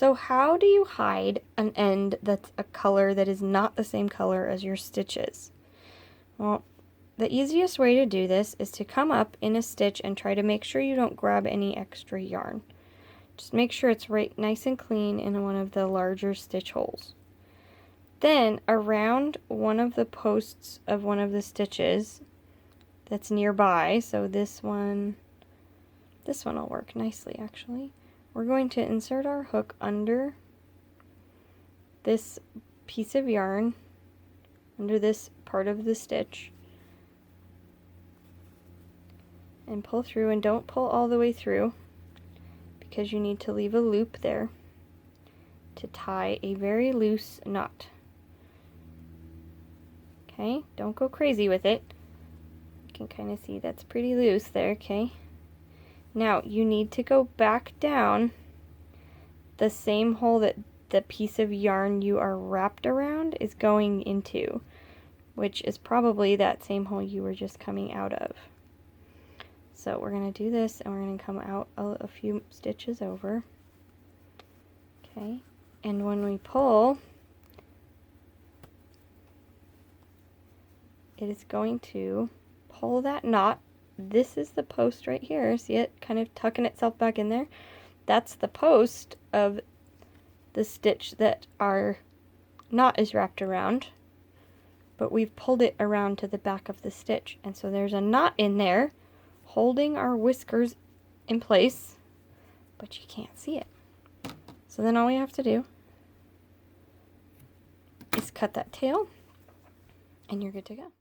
So how do you hide an end that's a color that is not the same color as your stitches? Well, the easiest way to do this is to come up in a stitch and try to make sure you don't grab any extra yarn. Just make sure it's right nice and clean in one of the larger stitch holes. Then around one of the posts of one of the stitches that's nearby, so this one will work nicely actually. We're going to insert our hook under this piece of yarn, under this part of the stitch, and pull through, and don't pull all the way through because you need to leave a loop there to tie a very loose knot. Okay, don't go crazy with it. You can kind of see that's pretty loose there, okay? Now you need to go back down the same hole that the piece of yarn you are wrapped around is going into, which is probably that same hole you were just coming out of. So we're going to do this, and we're going to come out a few stitches over. Okay, and when we pull, it is going to pull that knot. This is the post right here. See it kind of tucking itself back in there? That's the post of the stitch that our knot is wrapped around, but we've pulled it around to the back of the stitch, and so there's a knot in there holding our whiskers in place, but you can't see it. So then all we have to do is cut that tail, and you're good to go.